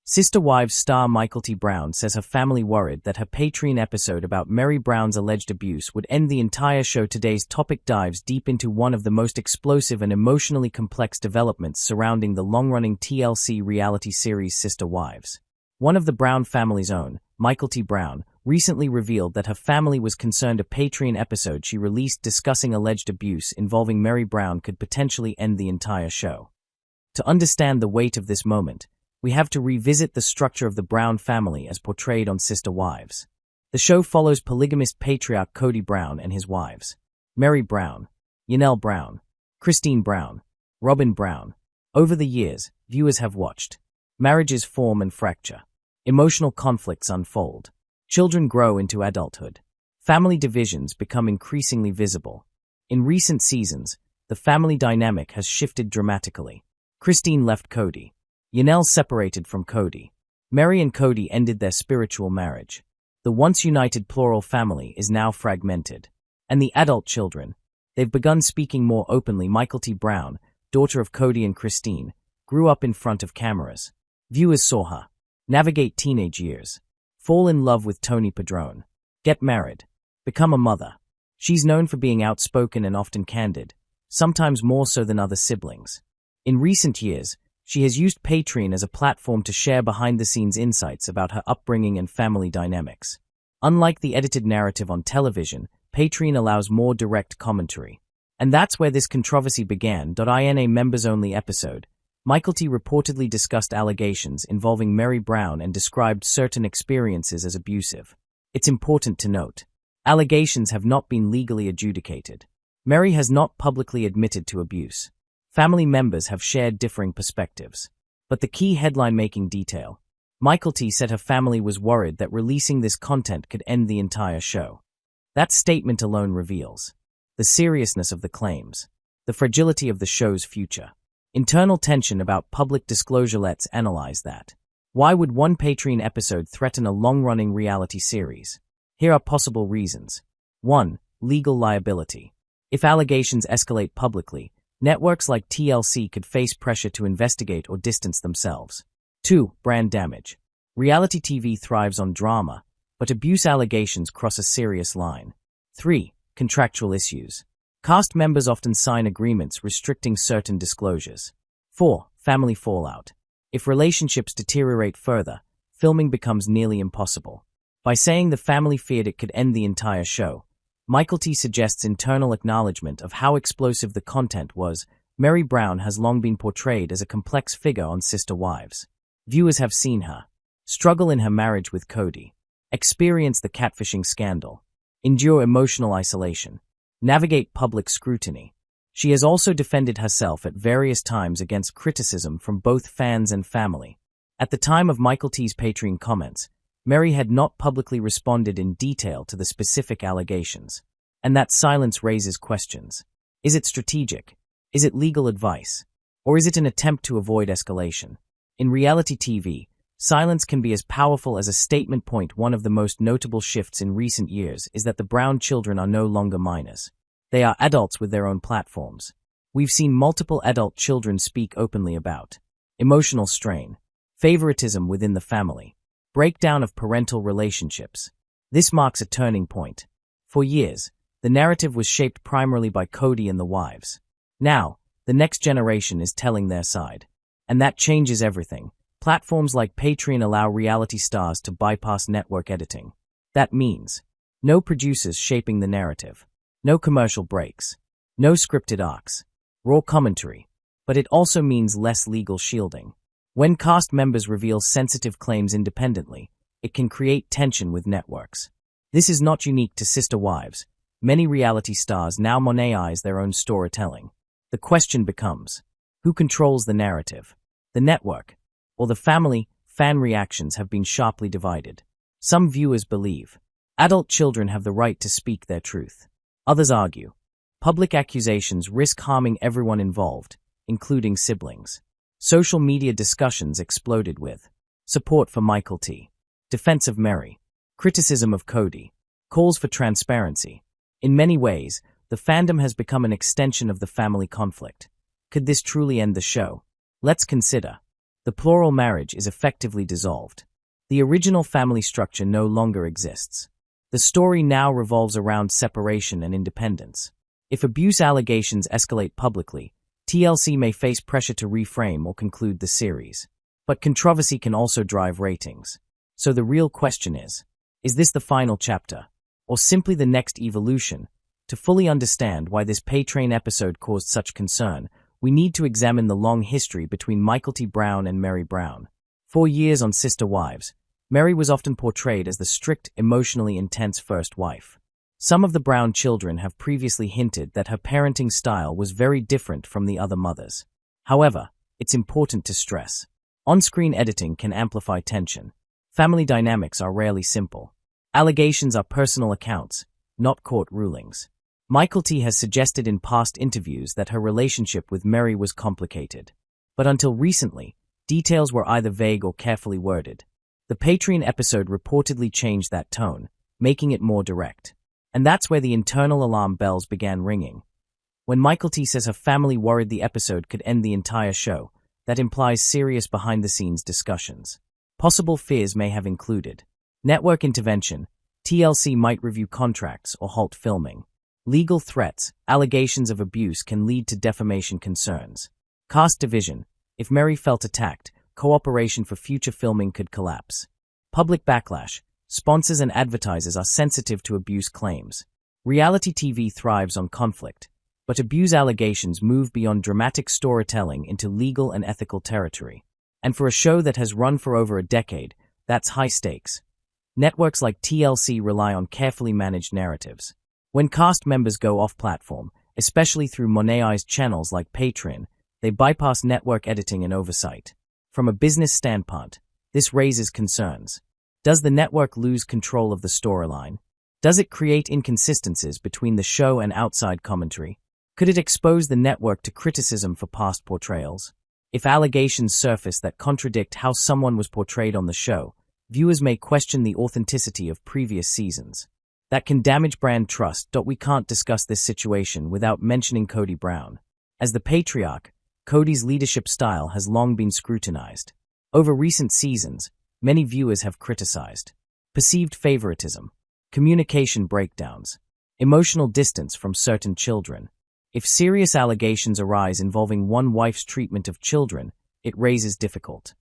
Sister Wives star Mykelti Brown says her family worried that her Patreon episode about Meri Brown's alleged abuse would end the entire show. Today's topic dives deep into one of the most explosive and emotionally complex developments surrounding the long-running TLC reality series Sister Wives. One of the Brown family's own, Mykelti Brown, recently revealed that her family was concerned a Patreon episode she released discussing alleged abuse involving Meri Brown could potentially end the entire show. To understand the weight of this moment, we have to revisit the structure of the Brown family as portrayed on Sister Wives. The show follows polygamist patriarch Kody Brown and his wives, Meri Brown, Yanelle Brown, Christine Brown, Robyn Brown. Over the years, viewers have watched marriages form and fracture, emotional conflicts unfold, children grow into adulthood, family divisions become increasingly visible. In recent seasons, the family dynamic has shifted dramatically. Christine left Kody. Yanelle separated from Kody. Meri and Kody ended their spiritual marriage. The once united plural family is now fragmented. And the adult children, they've begun speaking more openly. Mykelti Brown, daughter of Kody and Christine, grew up in front of cameras. Viewers saw her navigate teenage years, fall in love with Tony Padrone, get married, become a mother. She's known for being outspoken and often candid, sometimes more so than other siblings. In recent years, she has used Patreon as a platform to share behind-the-scenes insights about her upbringing and family dynamics. Unlike the edited narrative on television, Patreon allows more direct commentary. And that's where this controversy began. In a members-only episode, Mykelti reportedly discussed allegations involving Meri Brown and described certain experiences as abusive. It's important to note, allegations have not been legally adjudicated. Meri has not publicly admitted to abuse. Family members have shared differing perspectives. But the key headline-making detail, Mykelti said her family was worried that releasing this content could end the entire show. That statement alone reveals the seriousness of the claims, the fragility of the show's future, internal tension about public disclosure. Let's analyze that. Why would one Patreon episode threaten a long-running reality series? Here are possible reasons. 1. Legal liability. If allegations escalate publicly, networks like TLC could face pressure to investigate or distance themselves. 2. Brand damage. Reality TV thrives on drama, but abuse allegations cross a serious line. 3. Contractual issues. Cast members often sign agreements restricting certain disclosures. 4. Family fallout. If relationships deteriorate further, filming becomes nearly impossible. By saying the family feared it could end the entire show, Mykelti suggests internal acknowledgement of how explosive the content was. Meri Brown has long been portrayed as a complex figure on Sister Wives. Viewers have seen her struggle in her marriage with Kody, experience the catfishing scandal, endure emotional isolation, navigate public scrutiny. She has also defended herself at various times against criticism from both fans and family. At the time of Mykelti's Patreon comments, Meri had not publicly responded in detail to the specific allegations, and that silence raises questions. Is it strategic? Is it legal advice? Or is it an attempt to avoid escalation? In reality TV, silence can be as powerful as a statement. One of the most notable shifts in recent years is that the Brown children are no longer minors. They are adults with their own platforms. We've seen multiple adult children speak openly about emotional strain, favoritism within the family, breakdown of parental relationships. This marks a turning point. For years, the narrative was shaped primarily by Kody and the wives. Now, the next generation is telling their side. And that changes everything. Platforms like Patreon allow reality stars to bypass network editing. That means no producers shaping the narrative, no commercial breaks, no scripted arcs, raw commentary. But it also means less legal shielding. When cast members reveal sensitive claims independently, it can create tension with networks. This is not unique to Sister Wives. Many reality stars now monetize their own storytelling. The question becomes, who controls the narrative? The network or the family? Fan reactions have been sharply divided. Some viewers believe adult children have the right to speak their truth. Others argue public accusations risk harming everyone involved, including siblings. Social media discussions exploded with support for Mykelti, defense of Meri, criticism of Kody, calls for transparency. In many ways, the fandom has become an extension of the family conflict. Could this truly end the show? Let's consider The plural marriage is effectively dissolved. The original family structure no longer exists. The story now revolves around separation and independence. If abuse allegations escalate publicly, TLC may face pressure to reframe or conclude the series. But controversy can also drive ratings. So the real question is this the final chapter, or simply the next evolution? To fully understand why this pay train episode caused such concern, we need to examine the long history between Mykelti Brown and Meri Brown. For years on Sister Wives, Meri was often portrayed as the strict, emotionally intense first wife. Some of the Brown children have previously hinted that her parenting style was very different from the other mothers. However, it's important to stress, on-screen editing can amplify tension. Family dynamics are rarely simple. Allegations are personal accounts, not court rulings. Mykelti has suggested in past interviews that her relationship with Meri was complicated. But until recently, details were either vague or carefully worded. The Patreon episode reportedly changed that tone, making it more direct. And that's where the internal alarm bells began ringing. When Mykelti says her family worried the episode could end the entire show, that implies serious behind-the-scenes discussions. Possible fears may have included network intervention, TLC might review contracts or halt filming. Legal threats, allegations of abuse can lead to defamation concerns. Cast division, if Meri felt attacked, cooperation for future filming could collapse. Public backlash, sponsors and advertisers are sensitive to abuse claims. Reality TV thrives on conflict, but abuse allegations move beyond dramatic storytelling into legal and ethical territory. And for a show that has run for over a decade, that's high stakes. Networks like TLC rely on carefully managed narratives. When cast members go off-platform, especially through monetized channels like Patreon, they bypass network editing and oversight. From a business standpoint, this raises concerns. Does the network lose control of the storyline? Does it create inconsistencies between the show and outside commentary? Could it expose the network to criticism for past portrayals? If allegations surface that contradict how someone was portrayed on the show, viewers may question the authenticity of previous seasons. That can damage brand trust. We can't discuss this situation without mentioning Cody Brown. As the patriarch, Cody's leadership style has long been scrutinized. Over recent seasons, many viewers have criticized perceived favoritism, communication breakdowns, emotional distance from certain children. If serious allegations arise involving one wife's treatment of children, it raises difficult